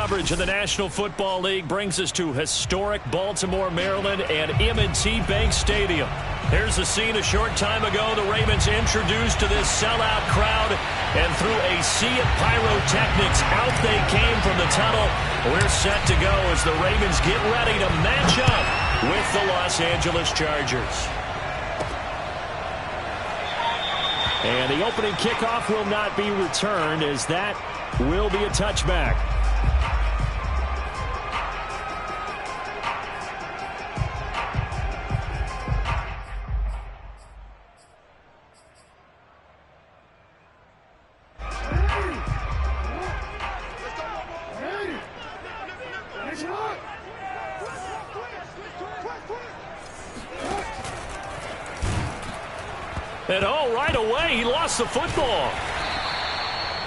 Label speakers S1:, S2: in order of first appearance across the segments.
S1: coverage of the National Football League brings us to historic Baltimore, Maryland, and M&T Bank Stadium. Here's the scene a short time ago. The Ravens introduced to this sellout crowd, and through a sea of pyrotechnics, out they came from the tunnel. We're set to go as the Ravens get ready to match up with the Los Angeles Chargers. And the opening kickoff will not be returned, as that will be a touchback. And right away, he lost the football.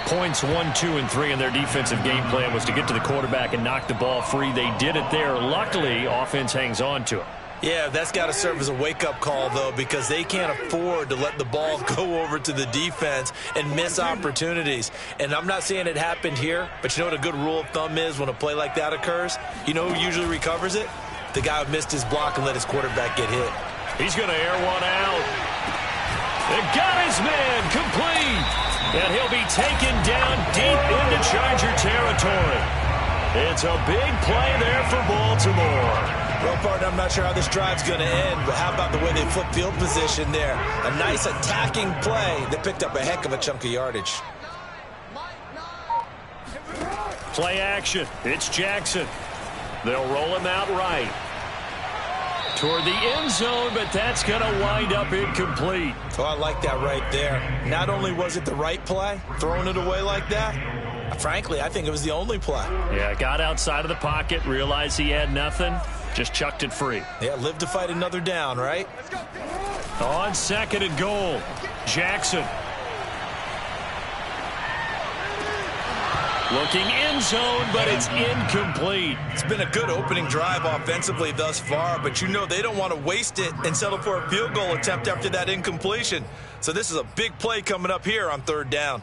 S1: Points 1, 2, and 3 in their defensive game plan was to get to the quarterback and knock the ball free. They did it there. Luckily, offense hangs on to it.
S2: Yeah, that's got to serve as a wake-up call, though, because they can't afford to let the ball go over to the defense and miss opportunities. And I'm not saying it happened here, but you know what a good rule of thumb is when a play like that occurs? You know who usually recovers it? The guy who missed his block and let his quarterback get hit.
S1: He's going to air one out. And got his man complete. And he'll be taken down deep into Charger territory. It's a big play there for Baltimore.
S2: Well, partner, I'm not sure how this drive's going to end, but how about the way they flip field position there? A nice attacking play that picked up a heck of a chunk of yardage.
S1: Play action. It's Jackson. They'll roll him out right toward the end zone, but that's going to wind up incomplete.
S2: Oh, I like that right there. Not only was it the right play, throwing it away like that, frankly, I think it was the only play.
S1: Yeah, got outside of the pocket, realized he had nothing, just chucked it free.
S2: Yeah, live to fight another down, right?
S1: On 2nd and goal, Jackson. Looking end zone, but it's incomplete.
S2: It's been a good opening drive offensively thus far, but you know they don't want to waste it and settle for a field goal attempt after that incompletion. So this is a big play coming up here on 3rd down.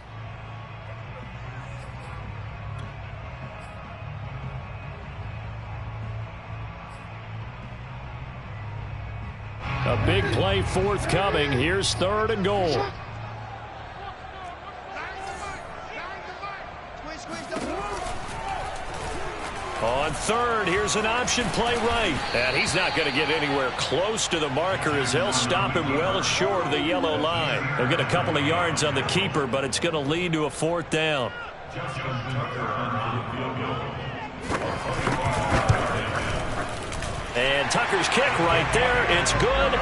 S1: A big play forthcoming. Here's 3rd and goal. On 3rd, here's an option play right. And he's not going to get anywhere close to the marker as they'll stop him well short of the yellow line. He'll get a couple of yards on the keeper, but it's going to lead to a 4th down. And Tucker's kick right there. It's good.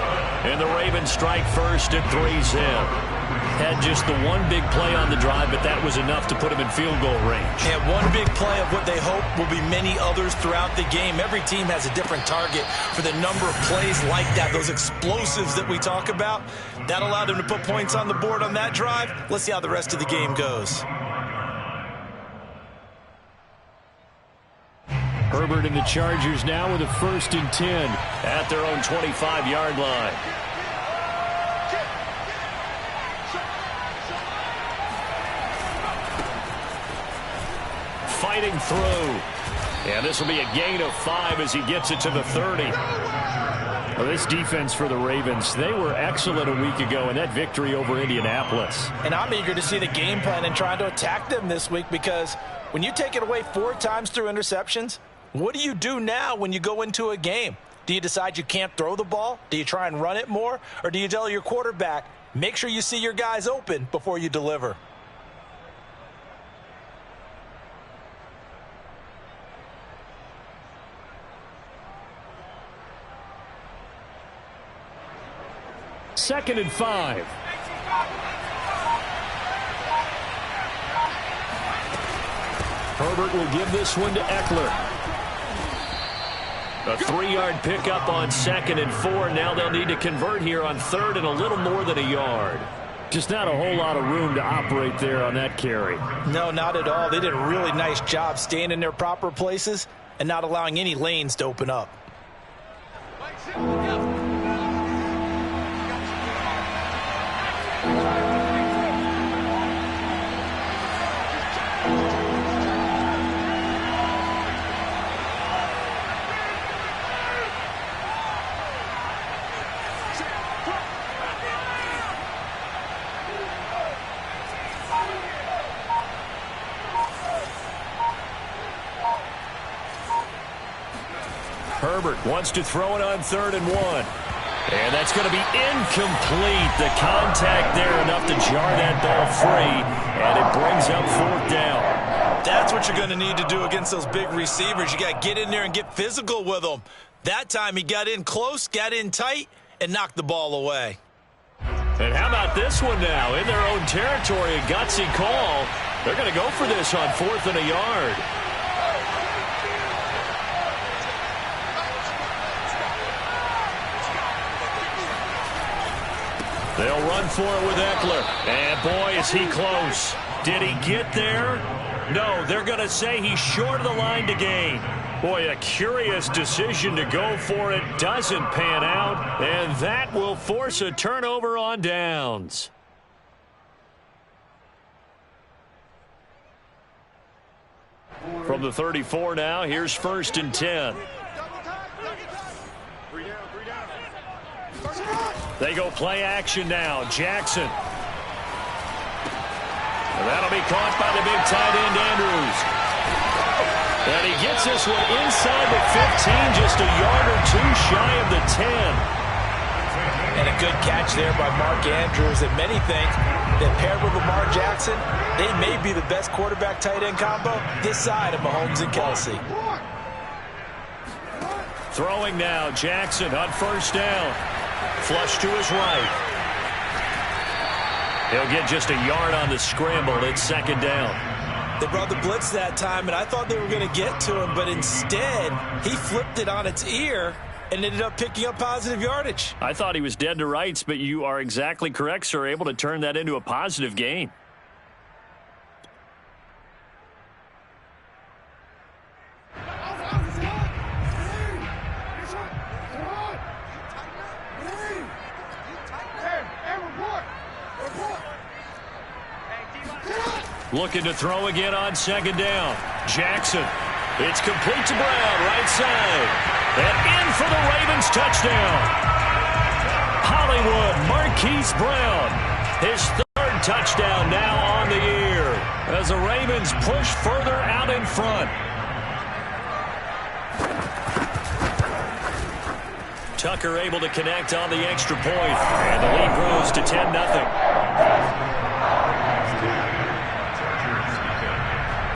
S1: And the Ravens strike first at 3-zip. Had just the one big play on the drive, but that was enough to put him in field goal range.
S2: And one big play of what they hope will be many others throughout the game. Every team has a different target for the number of plays like that, those explosives that we talk about. That allowed them to put points on the board on that drive. Let's see how the rest of the game goes.
S1: Herbert and the Chargers now with a 1st and 10 at their own 25-yard line. Fighting through. And this will be a gain of 5 as he gets it to the 30. Well, this defense for the Ravens, they were excellent a week ago in that victory over Indianapolis.
S2: And I'm eager to see the game plan and trying to attack them this week, because when you take it away 4 times through interceptions, what do you do now when you go into a game? Do you decide you can't throw the ball? Do you try and run it more? Or do you tell your quarterback, make sure you see your guys open before you deliver?
S1: Second and 5. Herbert will give this one to Eckler. A 3-yard pickup on 2nd and 4. Now they'll need to convert here on 3rd and a little more than a yard. Just not a whole lot of room to operate there on that carry.
S2: No, not at all. They did a really nice job staying in their proper places and not allowing any lanes to open up.
S1: Herbert wants to throw it on 3rd and 1. And that's going to be incomplete. The contact there enough to jar that ball free, and it brings up 4th down.
S2: That's what you're going to need to do against those big receivers. You got to get in there and get physical with them. That time he got in close, got in tight, and knocked the ball away.
S1: And how about this one now? In their own territory, a gutsy call. They're going to go for this on 4th and a yard. They'll run for it with Eckler. And boy, is he close. Did he get there? No, they're going to say he's short of the line to gain. Boy, a curious decision to go for it. Doesn't pan out. And that will force a turnover on downs. From the 34 now, here's 1st and 10. They go play action now. Jackson. And that'll be caught by the big tight end, Andrews. And he gets this one inside the 15, just a yard or two shy of the 10.
S2: And a good catch there by Mark Andrews. And many think that paired with Lamar Jackson, they may be the best quarterback-tight end combo this side of Mahomes and Kelsey.
S1: Throwing now, Jackson on 1st down. Flush to his right. He'll get just a yard on the scramble. It's 2nd down.
S2: They brought the blitz that time, and I thought they were going to get to him, but instead, he flipped it on its ear and ended up picking up positive yardage.
S1: I thought he was dead to rights, but you are exactly correct, sir. Able to turn that into a positive gain. Looking to throw again on 2nd down. Jackson. It's complete to Brown, right side. And in for the Ravens touchdown. Hollywood Marquise Brown. His 3rd touchdown now on the year as the Ravens push further out in front. Tucker able to connect on the extra point. And the lead grows to 10-0.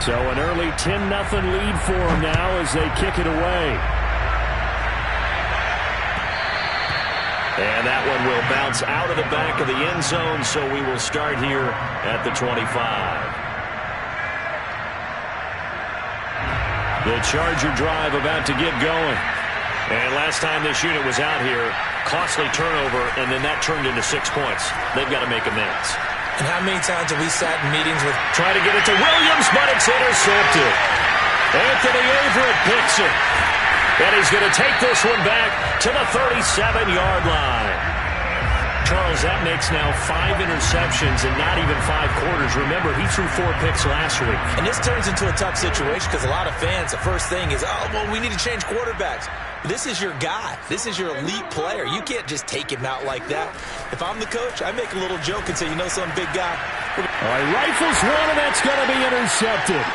S1: So an early 10-0 lead for them now as they kick it away. And that one will bounce out of the back of the end zone, so we will start here at the 25. The Charger drive about to get going. And last time this unit was out here, costly turnover, and then that turned into 6 points. They've got to make amends.
S2: And how many times have we sat in meetings with
S1: trying to get it to Williams, but it's intercepted. Anthony Averett picks it. And he's going to take this one back to the 37-yard line. Charles, that makes now 5 interceptions in not even 5 quarters. Remember, he threw 4 picks last week.
S2: And this turns into a tough situation because a lot of fans, the first thing is, oh, well, we need to change quarterbacks. This is your guy. This is your elite player. You can't just take him out like that. If I'm the coach, I make a little joke and say, you know, some big guy.
S1: All right, rifles one, and that's going to be intercepted.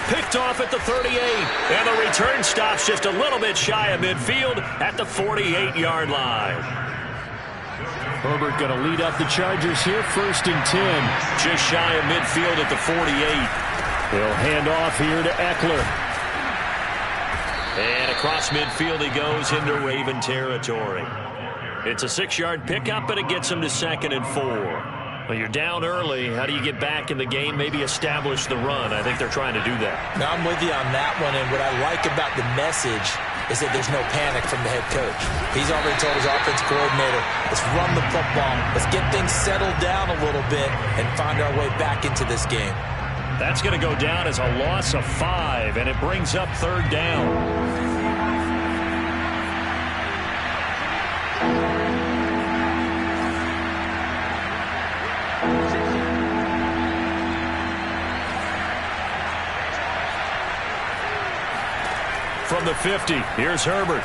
S1: Picked off at the 38, and the return stops just a little bit shy of midfield at the 48-yard line. Herbert going to lead up the Chargers here, 1st and 10. Just shy of midfield at the 48. They'll hand off here to Eckler. And across midfield he goes into Raven territory. It's a 6-yard pickup, but it gets him to 2nd and 4. Well, you're down early. How do you get back in the game, maybe establish the run? I think they're trying to do that.
S2: Now, I'm with you on that one, and what I like about the message is that there's no panic from the head coach. He's already told his offensive coordinator, let's run the football, let's get things settled down a little bit and find our way back into this game.
S1: That's going to go down as a loss of 5, and it brings up 3rd down. From the 50, here's Herbert.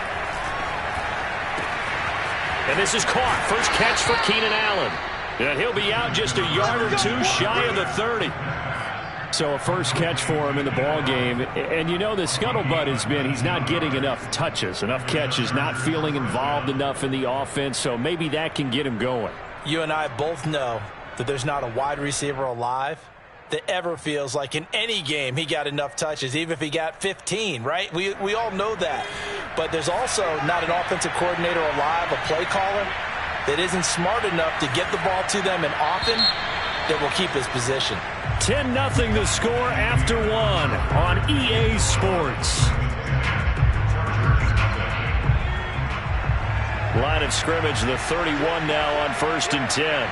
S1: And this is caught. First catch for Keenan Allen. And he'll be out just a yard or two shy of the 30. So a first catch for him in the ball game. And you know the scuttlebutt has been he's not getting enough touches, enough catches, not feeling involved enough in the offense. So maybe that can get him going.
S2: You and I both know that there's not a wide receiver alive that ever feels like in any game he got enough touches, even if he got 15, right? We all know that. But there's also not an offensive coordinator alive, a play caller, that isn't smart enough to get the ball to them and often that will keep his position.
S1: 10-0 the score after one on EA Sports. Line of scrimmage, the 31 now on 1st and 10.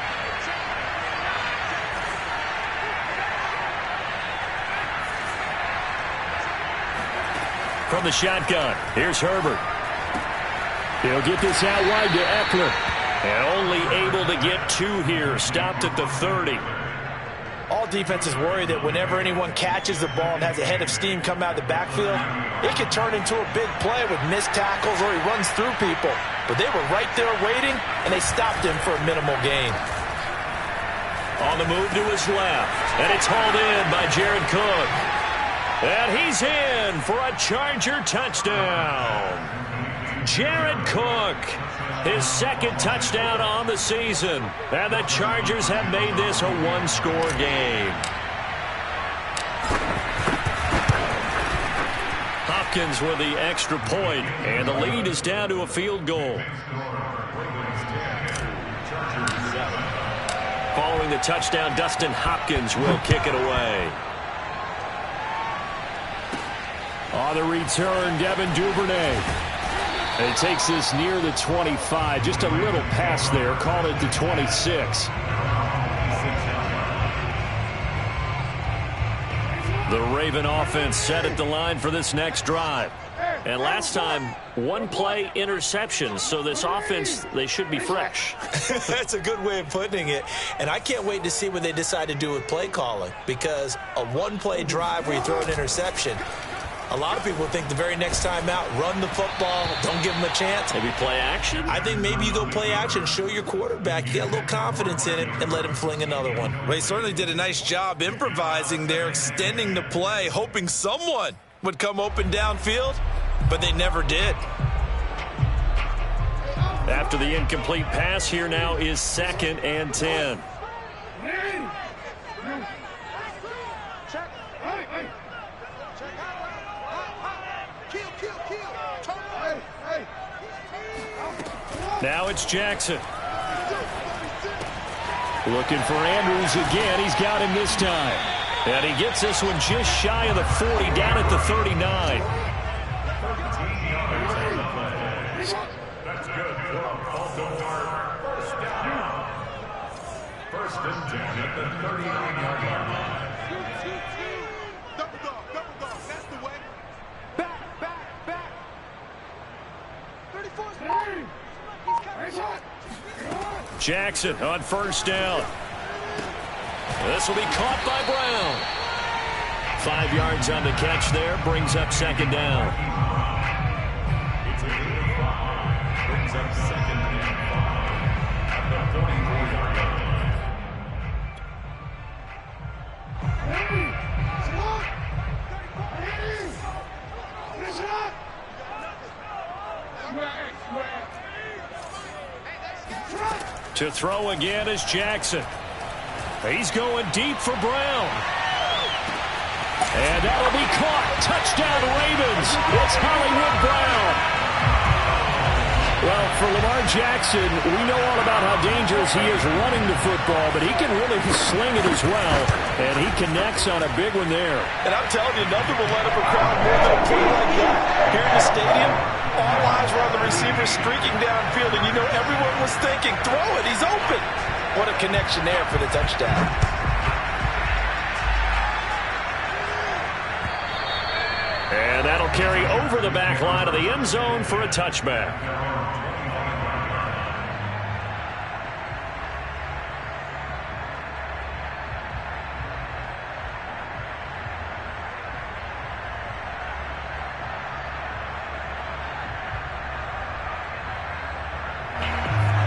S1: From the shotgun, here's Herbert. He'll get this out wide to Eckler. And only able to get 2 here. Stopped at the 30.
S2: All defenses worry that whenever anyone catches the ball and has a head of steam come out of the backfield, it could turn into a big play with missed tackles or he runs through people. But they were right there waiting, and they stopped him for a minimal gain.
S1: On the move to his left, and it's hauled in by Jared Cook. And he's in for a Charger touchdown. Jared Cook, his 2nd touchdown on the season. And the Chargers have made this a one-score game. Hopkins with the extra point, and the lead is down to a field goal. Following the touchdown, Dustin Hopkins will kick it away. On the return, Devin Duvernay. It takes this near the 25. Just a little pass there. Call it the 26. The Raven offense set at the line for this next drive. And last time, 1-play interception. So this offense, they should be fresh.
S2: That's a good way of putting it. And I can't wait to see what they decide to do with play calling. Because a 1-play drive where you throw an interception, a lot of people think the very next time out, run the football, don't give them a chance.
S1: Maybe play action?
S2: I think maybe you go play action, show your quarterback, you get a little confidence in it, and let him fling another one. Well, he certainly did a nice job improvising there, extending the play, hoping someone would come open downfield, but they never did.
S1: After the incomplete pass, here now is 2nd and 10. Now it's Jackson. Looking for Andrews again. He's got him this time. And he gets this one just shy of the 40, down at the 39. That's good. First and 10 at the 39-yard line.
S3: Double dog. That's the way. Back. 34's behind.
S1: Jackson on 1st down. This will be caught by Brown. 5 yards on the catch there, brings up 2nd down. Brings up 2nd and 5 at the 44-yard line. To throw again is Jackson. He's going deep for Brown. And that'll be caught. Touchdown Ravens. It's Hollywood Brown. Well, for Lamar Jackson, we know all about how dangerous he is running the football, but he can really sling it as well. And he connects on a big one there.
S2: And I'm telling you, nothing will let up a crowd more than a play like that. Here in the stadium, all eyes were on the receiver streaking downfield, and you know everyone was thinking, throw it, he's open. What a connection there for the touchdown.
S1: And that'll carry over the back line of the end zone for a touchback.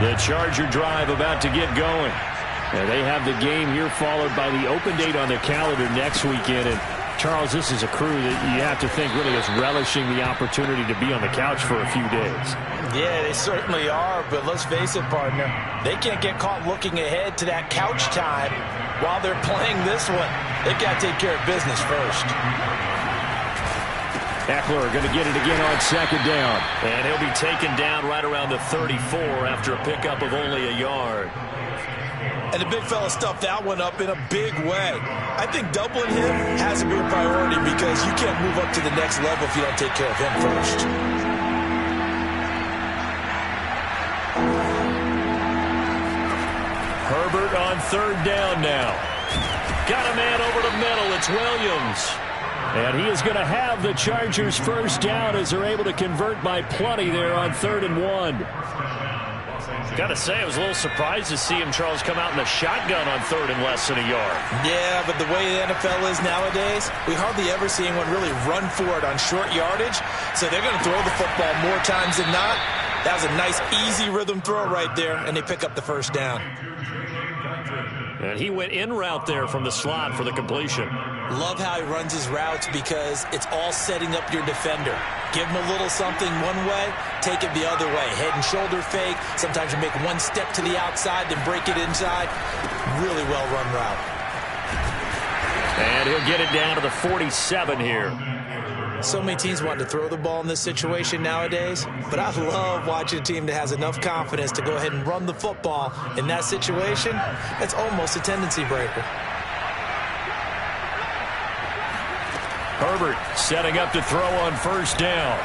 S1: The Charger drive about to get going. And they have the game here followed by the open date on their calendar next weekend. And Charles, this is a crew that you have to think really is relishing the opportunity to be on the couch for a few days.
S2: Yeah, they certainly are, but let's face it, partner. They can't get caught looking ahead to that couch time while they're playing this one. They've got to take care of business first.
S1: Eckler going to get it again on second down. And he'll be taken down right around the 34 after a pickup of only a yard.
S2: And the big fella stuffed that one up in a big way. I think doubling him has to be a priority because you can't move up to the next level if you don't take care of him first.
S1: Herbert on third down now. Got a man over the middle. It's Williams. And he is going to have the Chargers first down as they're able to convert by plenty there on 3rd and 1. Got to say, I was a little surprised to see him, Charles, come out in a shotgun on 3rd and less than a yard.
S2: Yeah, but the way the NFL is nowadays, we hardly ever see anyone really run for it on short yardage. So they're going to throw the football more times than not. That was a nice, easy rhythm throw right there, and they pick up the first down.
S1: And he went in route there from the slot for the completion.
S2: Love how he runs his routes because it's all setting up your defender. Give him a little something one way, take it the other way. Head and shoulder fake. Sometimes you make one step to the outside, then break it inside. Really well run route.
S1: And he'll get it down to the 47 here.
S2: So many teams want to throw the ball in this situation nowadays, but I love watching a team that has enough confidence to go ahead and run the football. In that situation, that's almost a tendency breaker.
S1: Herbert setting up to throw on first down.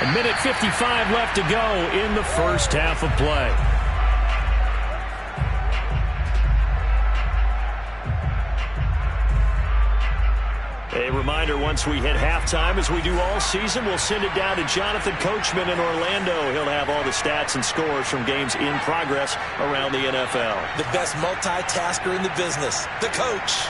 S1: A minute 55 left to go in the first half of play. A reminder, once we hit halftime, as we do all season, we'll send it down to Jonathan Coachman in Orlando. He'll have all the stats and scores from games in progress around the NFL.
S2: The best multitasker in the business, the coach.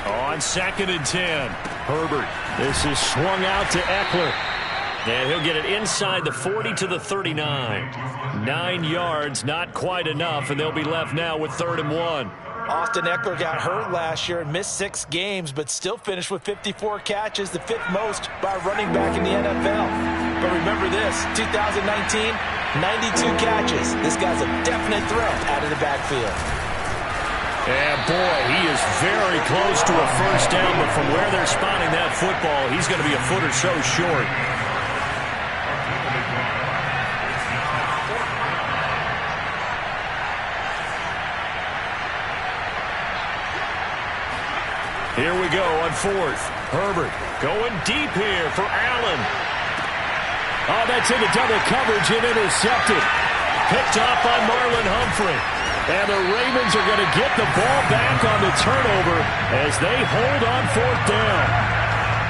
S1: On 2nd and 10, Herbert. This is swung out to Eckler. And he'll get it inside the 40 to the 39. 9 yards, not quite enough, and they'll be left now with 3rd and 1.
S2: Austin Eckler got hurt last year and missed 6 games, but still finished with 54 catches, the 5th most by a running back in the NFL. But remember this, 2019, 92 catches. This guy's a definite threat out of the backfield.
S1: And boy, he is very close to a first down, but from where they're spotting that football, he's going to be a foot or so short. Here we go on 4th. Herbert going deep here for Allen. Oh, that's into double coverage and intercepted. Picked off by Marlon Humphrey. And the Ravens are going to get the ball back on the turnover as they hold on 4th down.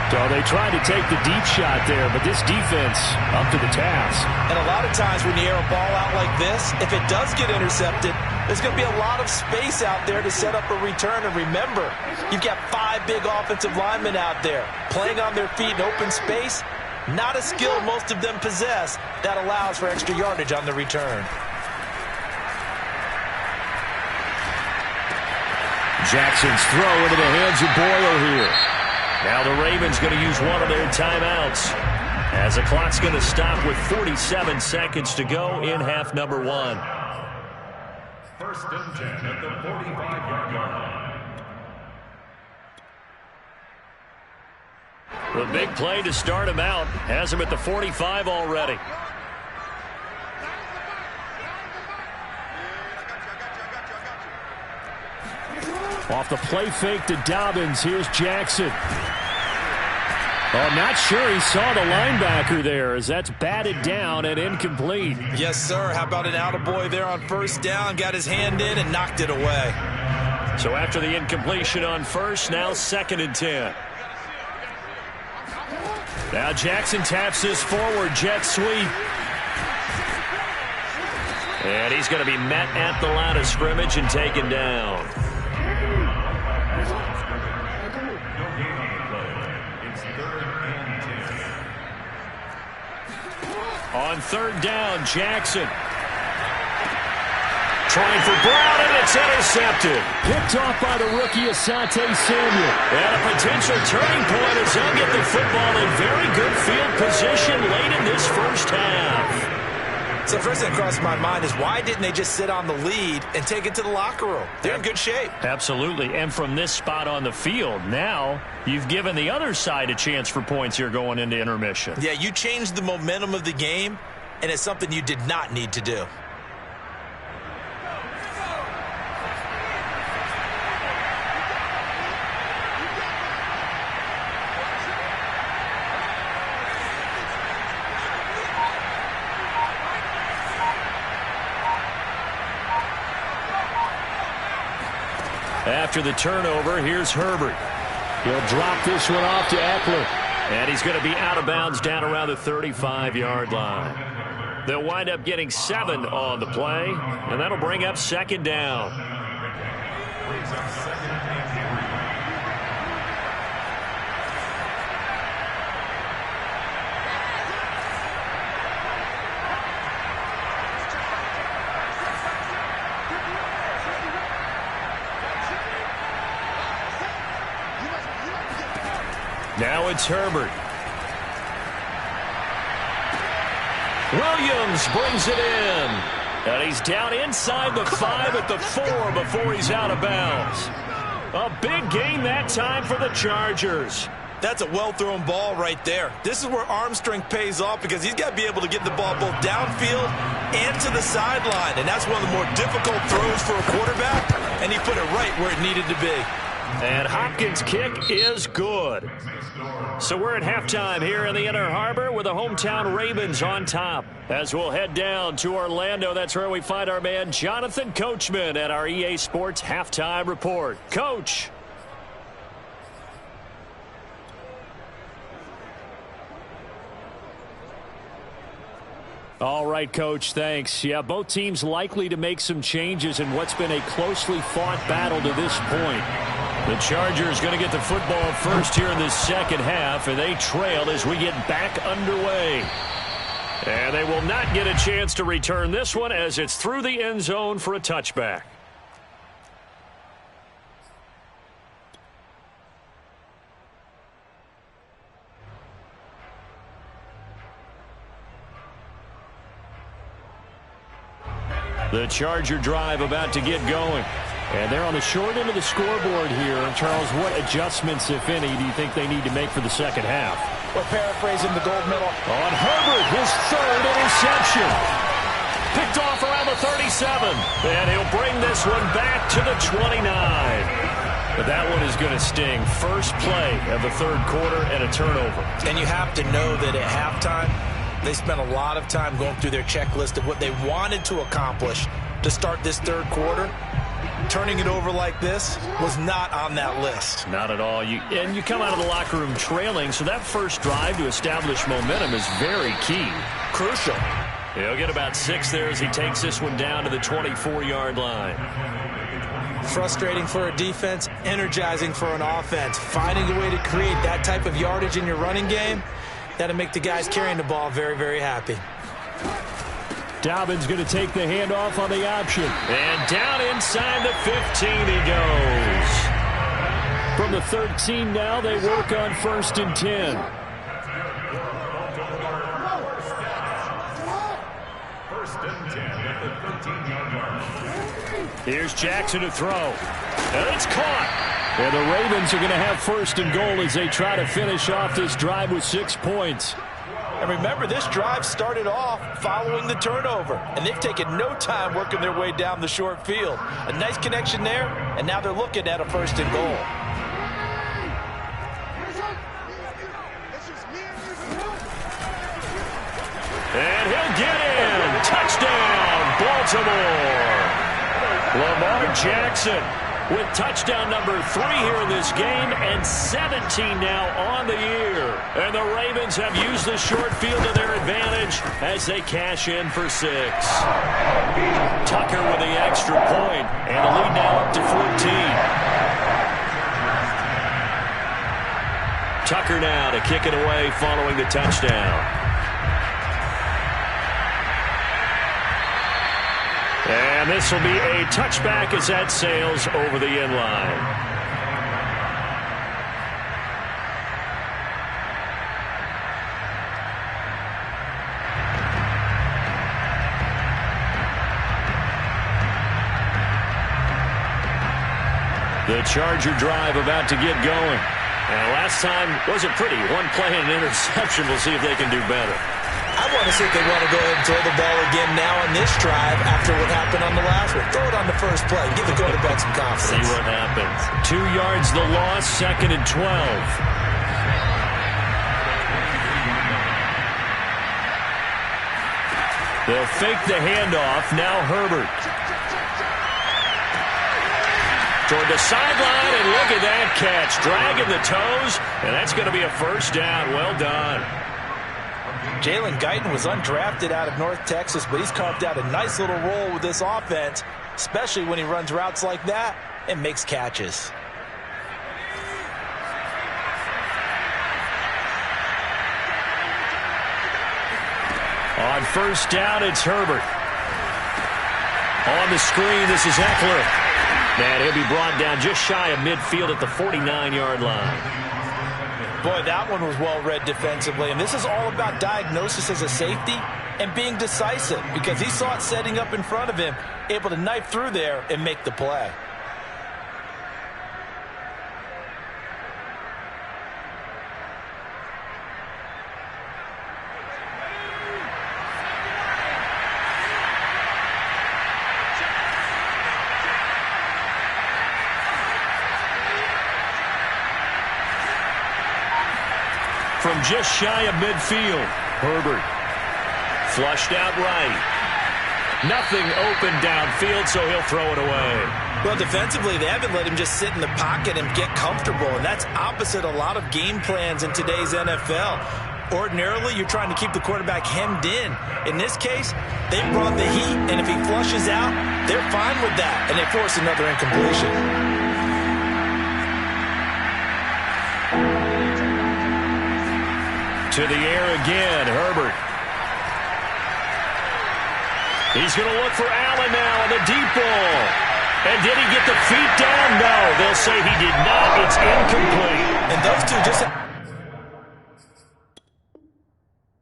S1: So they tried to take the deep shot there, but this defense up to the task.
S2: And a lot of times when you air a ball out like this, if it does get intercepted, there's going to be a lot of space out there to set up a return. And remember, you've got 5 big offensive linemen out there playing on their feet in open space. Not a skill most of them possess that allows for extra yardage on the return.
S1: Jackson's throw into the hands of Boyle here. Now the Ravens going to use one of their timeouts as the clock's going to stop with 47 seconds to go in half number 1.
S4: 1st and 10 at the 45-yard line.
S1: The big play to start him out has him at the 45 already. Off the play fake to Dobbins. Here's Jackson. Oh, not sure he saw the linebacker there as that's batted down and incomplete.
S2: Yes, sir. How about an attaboy there on first down? Got his hand in and knocked it away.
S1: So after the incompletion on first, now 2nd and 10. Now Jackson taps this forward jet sweep. And he's going to be met at the line of scrimmage and taken down. On third down, Jackson. Trying for Brown, and it's intercepted. Picked off by the rookie Asante Samuel. And a potential turning point as they'll get the football in very good field position late in this first half.
S2: So the first thing that crossed my mind is why didn't they just sit on the lead and take it to the locker room? They're in good shape.
S1: Absolutely. And from this spot on the field, now you've given the other side a chance for points here going into intermission.
S2: Yeah, you changed the momentum of the game, and it's something you did not need to do.
S1: After the turnover, here's Herbert. He'll drop this one off to Eckler. And he's going to be out of bounds down around the 35-yard line. They'll wind up getting 7 on the play, and that'll bring up second down. Now it's Herbert. Williams brings it in. And he's down inside the 5 at the 4 before he's out of bounds. A big gain that time for the Chargers.
S2: That's a well-thrown ball right there. This is where arm strength pays off because he's got to be able to get the ball both downfield and to the sideline. And that's one of the more difficult throws for a quarterback. And he put it right where it needed to be.
S1: And Hopkins' kick is good. So we're at halftime here in the Inner Harbor with the hometown Ravens on top. As we'll head down to Orlando, that's where we find our man Jonathan Coachman at our EA Sports Halftime Report. Coach. All right, Coach, thanks. Yeah, both teams likely to make some changes in what's been a closely fought battle to this point. The Chargers going to get the football first here in this second half, and they trail as we get back underway. And they will not get a chance to return this one as it's through the end zone for a touchback. The Charger drive about to get going. And they're on the short end of the scoreboard here. Charles, what adjustments, if any, do you think they need to make for the second half?
S2: Well, paraphrasing the gold medal.
S1: On Herbert, his third interception. Picked off around the 37. And he'll bring this one back to the 29. But that one is going to sting. First play of the third quarter and a turnover.
S2: And you have to know that at halftime, they spent a lot of time going through their checklist of what they wanted to accomplish to start this third quarter. Turning it over like this was not on that list.
S1: Not at all. You come out of the locker room trailing, so that first drive to establish momentum is very key.
S2: Crucial.
S1: He'll get about 6 there as he takes this one down to the 24-yard line.
S2: Frustrating for a defense, energizing for an offense. Finding a way to create that type of yardage in your running game, that'll make the guys carrying the ball very, very happy.
S1: Dobbins going to take the handoff on the option. And down inside the 15 he goes. From the 13 now, they work on 1st and 10. Here's Jackson to throw. And it's caught. And the Ravens are going to have 1st and goal as they try to finish off this drive with 6 points.
S2: And remember, this drive started off following the turnover, and they've taken no time working their way down the short field. A nice connection there, and now they're looking at a 1st and goal.
S1: And he'll get in. Touchdown, Baltimore. Lamar Jackson with touchdown number 3 here in this game, and 17 now on the year. And the Ravens have used the short field to their advantage as they cash in for 6. Tucker with the extra point, and the lead now up to 14. Tucker now to kick it away following the touchdown. And this will be a touchback as that sails over the end line. The Charger drive about to get going. And last time wasn't pretty. One play and an interception. We'll see if they can do better.
S2: I want to see if they want to go ahead and throw the ball again now on this drive after what happened on the last one. Throw it on the first play. Give the quarterback some confidence.
S1: See what happens. 2 yards the loss, 2nd and 12. They'll fake the handoff. Now Herbert. Toward the sideline, and look at that catch. Dragging the toes, and that's going to be a first down. Well done.
S2: Jalen Guyton was undrafted out of North Texas, but he's carved out a nice little role with this offense, especially when he runs routes like that and makes catches.
S1: On first down, it's Herbert. On the screen, this is Eckler. And he'll be brought down just shy of midfield at the 49-yard line.
S2: Boy, that one was well-read defensively. And this is all about diagnosis as a safety and being decisive because he saw it setting up in front of him, able to knife through there and make the play.
S1: From just shy of midfield, Herbert flushed out right. Nothing open downfield, so he'll throw it away.
S2: Well, defensively, they haven't let him just sit in the pocket and get comfortable, and that's opposite a lot of game plans in today's NFL. Ordinarily, you're trying to keep the quarterback hemmed in. In this case, they brought the heat, and if he flushes out, they're fine with that, and they force another incompletion.
S1: To the air again, Herbert. He's going to look for Allen now on the deep ball. And did he get the feet down? No, they'll say he did not. It's incomplete.
S2: And those two just...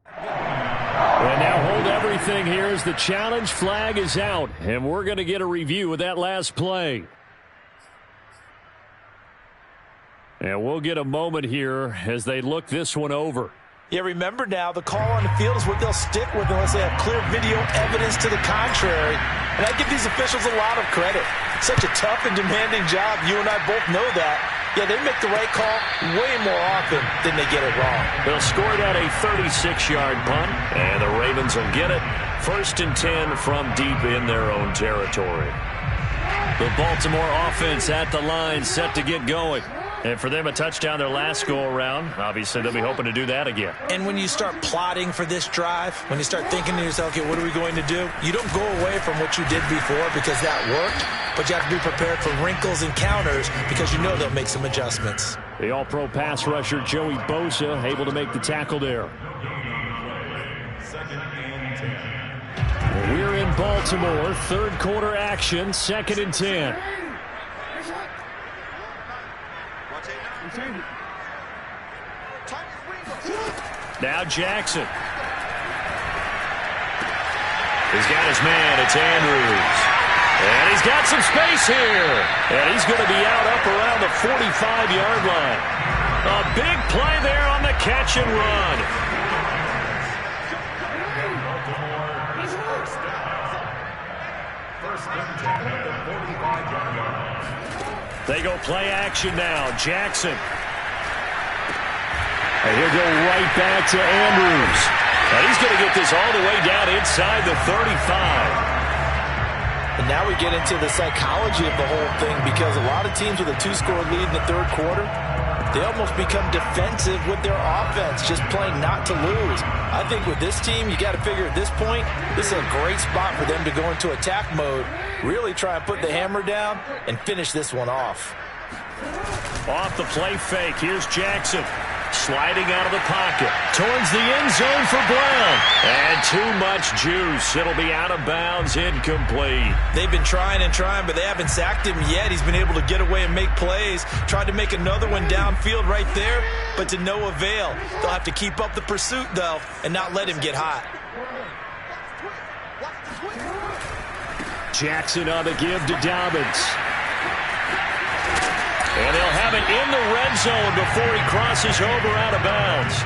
S1: And now hold everything here as the challenge flag is out. And we're going to get a review of that last play. And we'll get a moment here as they look this one over.
S2: Yeah, remember now, the call on the field is what they'll stick with unless they have clear video evidence to the contrary. And I give these officials a lot of credit. Such a tough and demanding job. You and I both know that. Yeah, they make the right call way more often than they get it wrong.
S1: They'll score that a 36-yard punt, and the Ravens will get it. 1st and 10 from deep in their own territory. The Baltimore offense at the line, set to get going. And for them, a touchdown their last go-around. Obviously, they'll be hoping to do that again.
S2: And when you start plotting for this drive, when you start thinking to yourself, okay, what are we going to do? You don't go away from what you did before because that worked, but you have to be prepared for wrinkles and counters because you know they'll make some adjustments.
S1: The all-pro pass rusher, Joey Bosa, able to make the tackle there.
S4: 2nd and 10.
S1: We're in Baltimore. 3rd quarter action, 2nd and 10. Now Jackson. He's got his man. It's Andrews. And he's got some space here. And he's going to be out up around the 45-yard line. A big play there on the catch and run.
S4: First and 10 at the 45-yard line.
S1: They go play action now. Jackson. And he'll go right back to Andrews. And he's going to get this all the way down inside the 35.
S2: And now we get into the psychology of the whole thing because a lot of teams with a 2-score lead in the 3rd quarter, they almost become defensive with their offense, just playing not to lose. I think with this team, you got to figure at this point, this is a great spot for them to go into attack mode, really try and put the hammer down and finish this one off.
S1: Off the play fake, here's Jackson. Sliding out of the pocket. Towards the end zone for Brown. And too much juice. It'll be out of bounds, incomplete.
S2: They've been trying and trying, but they haven't sacked him yet. He's been able to get away and make plays. Tried to make another one downfield right there, but to no avail. They'll have to keep up the pursuit, though, and not let him get hot.
S1: Jackson on the give to Dobbins. And they'll have it in the red zone before he crosses over out of bounds.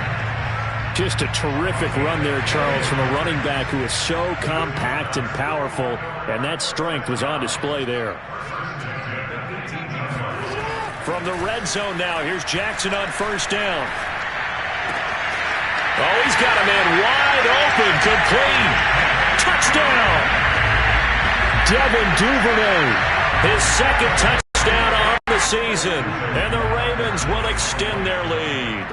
S1: Just a terrific run there, Charles, from a running back who is so compact and powerful, and that strength was on display there. From the red zone now, here's Jackson on first down. Oh, he's got a man wide open, complete. Touchdown! Devin Duvernay, his second touchdown on the season, and the Ravens will extend their lead.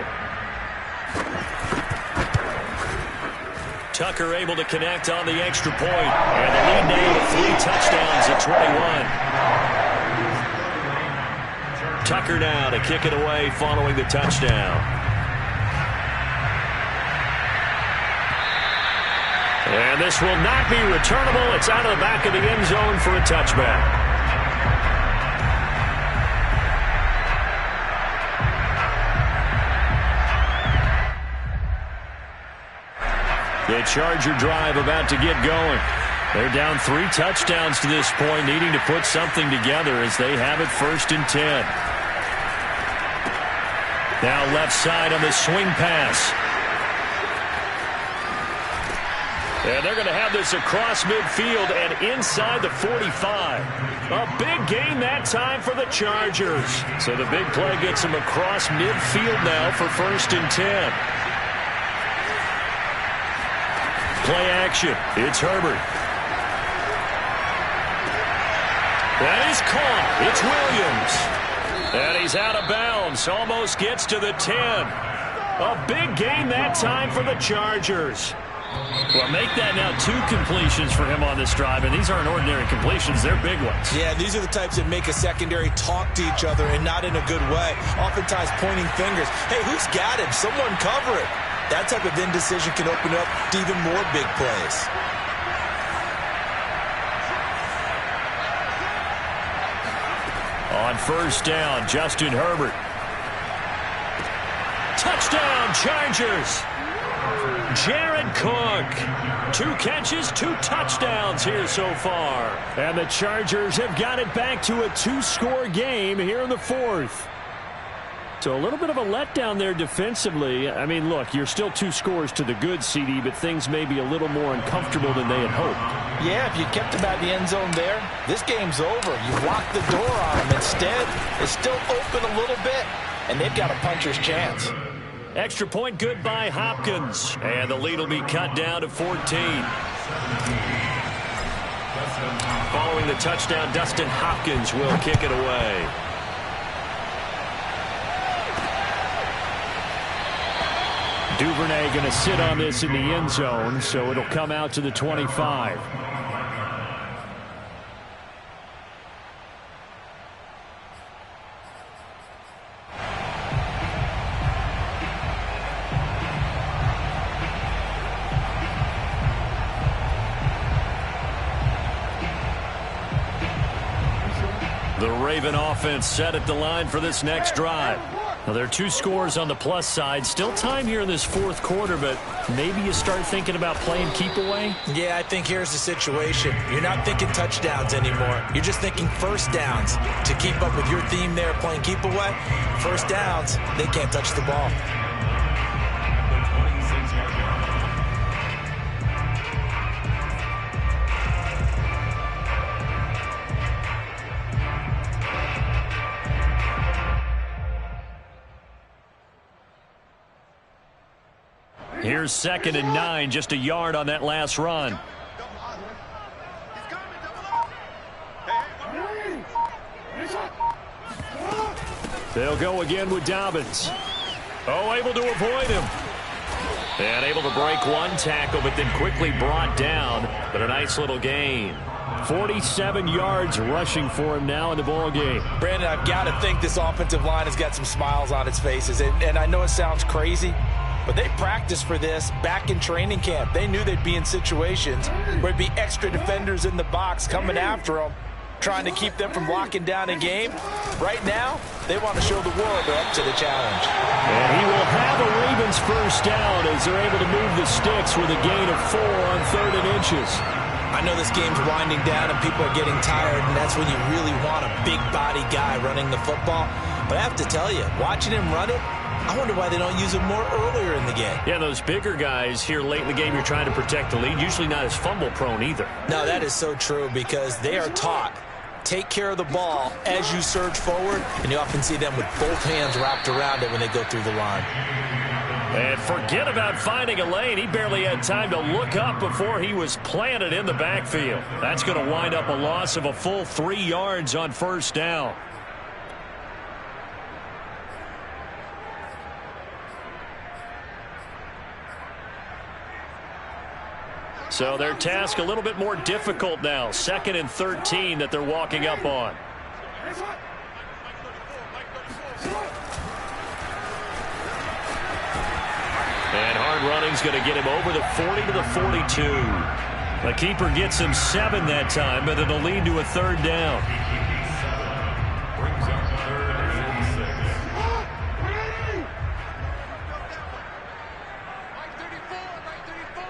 S1: Tucker able to connect on the extra point, and the lead now to 3 touchdowns at 21. Tucker now to kick it away following the touchdown. And this will not be returnable. It's out of the back of the end zone for a touchback. The Charger drive about to get going. They're down 3 touchdowns to this point, needing to put something together as they have it 1st and 10. Now left side on the swing pass. And they're going to have this across midfield and inside the 45. A big gain that time for the Chargers. So the big play gets them across midfield now for 1st and 10. Play action. It's Herbert. That is caught. It's Williams. And he's out of bounds. Almost gets to the 10. A big gain that time for the Chargers. Well, make that now 2 completions for him on this drive, and these aren't ordinary completions. They're big ones.
S2: Yeah, these are the types that make a secondary talk to each other and not in a good way. Oftentimes pointing fingers. Hey, who's got him? Someone cover it. That type of indecision can open up to even more big plays.
S1: On first down, Justin Herbert. Touchdown, Chargers. Jared Cook. 2 catches, 2 touchdowns here so far. And the Chargers have got it back to a 2-score game here in the 4th. So a little bit of a letdown there defensively. I mean, look, you're still 2 scores to the good, CD, but things may be a little more uncomfortable than they had hoped.
S2: Yeah, if you kept them at the end zone there, this game's over. You've locked the door on them. Instead, it's still open a little bit, and they've got a puncher's chance.
S1: Extra point good by Hopkins. And the lead will be cut down to 14. Following the touchdown, Dustin Hopkins will kick it away. Duvernay going to sit on this in the end zone, so it'll come out to the 25. The Raven offense set at the line for this next drive. Now, there are 2 scores on the plus side. Still time here in this 4th quarter, but maybe you start thinking about playing keep away?
S2: Yeah, I think here's the situation. You're not thinking touchdowns anymore. You're just thinking first downs. To keep up with your theme there, playing keep away, first downs, they can't touch the ball.
S1: Here's 2nd and 9, just a yard on that last run. They'll go again with Dobbins. Oh, able to avoid him. And able to break 1 tackle, but then quickly brought down. But a nice little gain. 47 yards rushing for him now in the ball game.
S2: Brandon, I've got to think this offensive line has got some smiles on its faces. And I know it sounds crazy, but they practiced for this back in training camp. They knew they'd be in situations where there'd be extra defenders in the box coming after them, trying to keep them from locking down a game. Right now, they want to show the world they're up to the challenge.
S1: And he will have a Ravens first down as they're able to move the sticks with a gain of 4 on 3rd and inches.
S2: I know this game's winding down and people are getting tired, and that's when you really want a big body guy running the football. But I have to tell you, watching him run it, I wonder why they don't use him more earlier in the game.
S1: Yeah, those bigger guys here late in the game, you're trying to protect the lead, usually not as fumble prone either.
S2: No, that is so true because they are taught, take care of the ball as you surge forward, and you often see them with both hands wrapped around it when they go through the line.
S1: And forget about finding a lane. He barely had time to look up before he was planted in the backfield. That's going to wind up a loss of a full 3 yards on first down. So their task a little bit more difficult now. 2nd and 13 that they're walking up on. And hard running's going to get him over the 40 to the 42. The keeper gets him 7 that time, but it'll lead to a 3rd down.
S4: Brings up 3rd and 6.
S3: Right 34, right 34.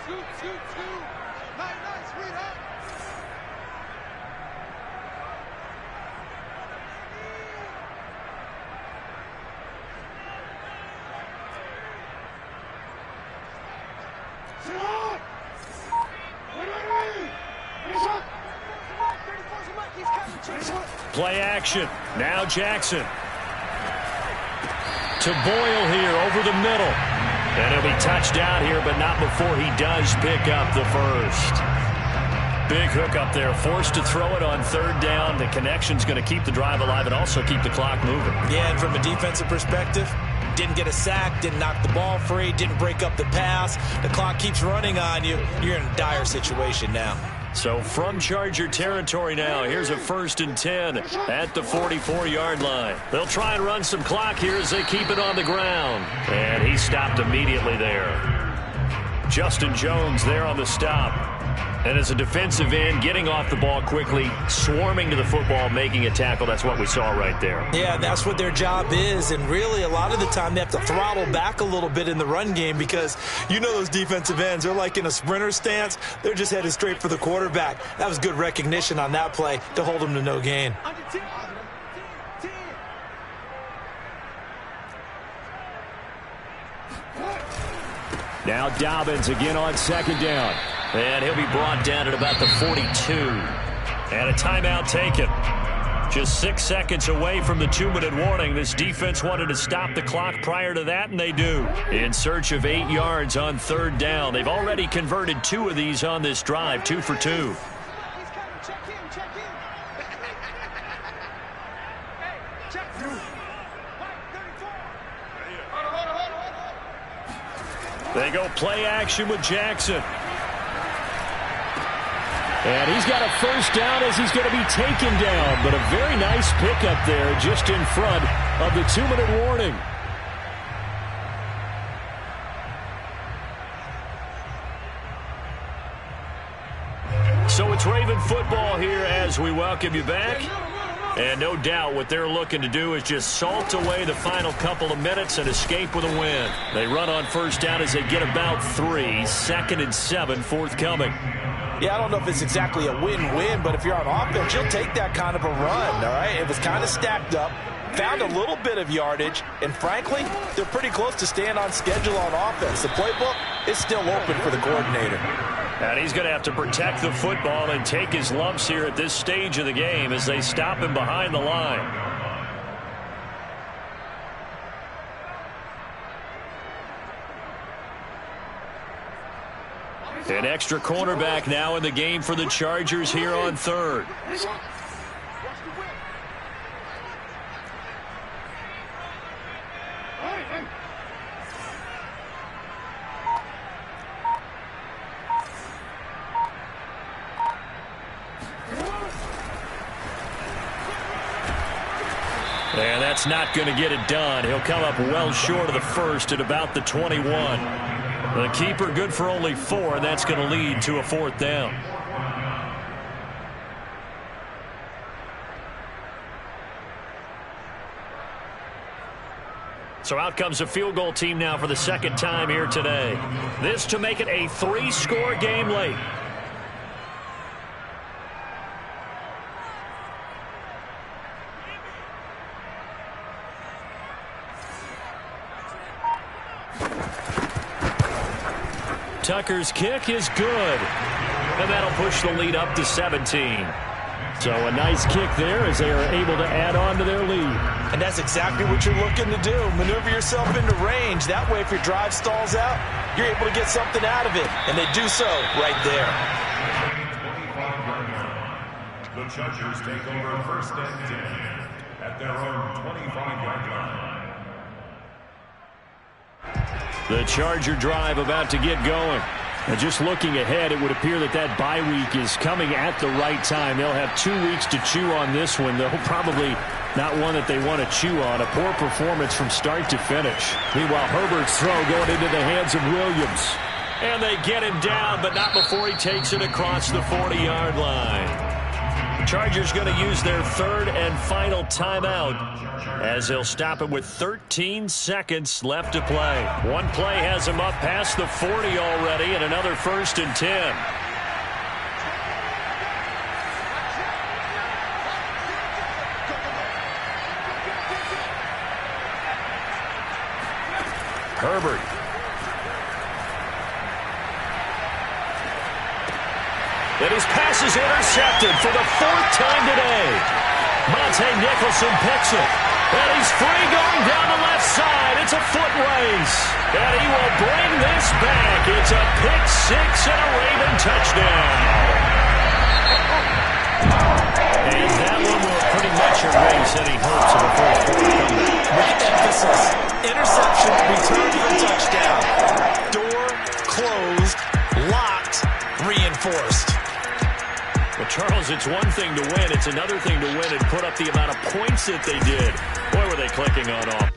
S3: Shoot, shoot, shoot. Nice, sweetheart.
S1: Play action. Now Jackson. To Boyle here over the middle. And he'll be touched down here, but not before he does pick up the first. Big hook up there. Forced to throw it on 3rd down. The connection's going to keep the drive alive and also keep the clock moving.
S2: Yeah, and from a defensive perspective, didn't get a sack, didn't knock the ball free, didn't break up the pass. The clock keeps running on you. You're in a dire situation now.
S1: So from Charger territory now, here's a 1st and 10 at the 44-yard line. They'll try and run some clock here as they keep it on the ground. And he stopped immediately there. Justin Jones there on the stop. And as a defensive end, getting off the ball quickly, swarming to the football, making a tackle. That's what we saw right there.
S2: Yeah, that's what their job is. And really, a lot of the time, they have to throttle back a little bit in the run game because you know those defensive ends, they're like in a sprinter stance. They're just headed straight for the quarterback. That was good recognition on that play to hold them to no gain.
S1: Now Dobbins again on 2nd down. And he'll be brought down at about the 42. And a timeout taken. Just 6 seconds away from the 2-minute warning. This defense wanted to stop the clock prior to that, and they do. In search of 8 yards on 3rd down. They've already converted 2 of these on this drive, 2 for 2. They go play action with Jackson. And he's got a first down as he's going to be taken down. But a very nice pickup there just in front of the 2-minute warning. So it's Raven football here as we welcome you back. And no doubt what they're looking to do is just salt away the final couple of minutes and escape with a win. They run on first down as they get about 3. 2nd and 7 forthcoming.
S2: Yeah, I don't know if it's exactly a win-win, but if you're on offense, you'll take that kind of a run, all right? It was kind of stacked up, found a little bit of yardage, and frankly, they're pretty close to staying on schedule on offense. The playbook is still open for the coordinator.
S1: And he's going to have to protect the football and take his lumps here at this stage of the game as they stop him behind the line. An extra cornerback now in the game for the Chargers here on 3rd. And that's not going to get it done. He'll come up well short of the first at about the 21. The keeper good for only 4, and that's going to lead to a 4th down. So out comes a field goal team now for the second time here today. This to make it a 3-score game late. Tucker's kick is good. And that'll push the lead up to 17. So a nice kick there as they are able to add on to their lead.
S2: And that's exactly what you're looking to do. Maneuver yourself into range. That way, if your drive stalls out, you're able to get something out of it. And they do so right there.
S4: The Chargers take over 1st and 10 at their own 25-yard line.
S1: The Charger drive about to get going. And just looking ahead, it would appear that that bye week is coming at the right time. They'll have 2 weeks to chew on this one. They'll probably not one that they want to chew on. A poor performance from start to finish. Meanwhile, Herbert's throw going into the hands of Williams. And they get him down, but not before he takes it across the 40-yard line. Chargers going to use their 3rd and final timeout as they'll stop it with 13 seconds left to play. One play has him up past the 40 already, and another 1st and 10. Herbert. And his pass is intercepted for the 4th time today. Monte Nicholson picks it. And he's free going down the left side. It's a foot race. And he will bring this back. It's a pick 6 and a Raven touchdown. And that one will pretty much erase any hopes of a fourth quarter comeback.
S2: With emphasis. Interception, return for touchdown. Door closed, locked, reinforced.
S1: Well, Charles, it's one thing to win. It's another thing to win and put up the amount of points that they did. Boy, were they clicking on off.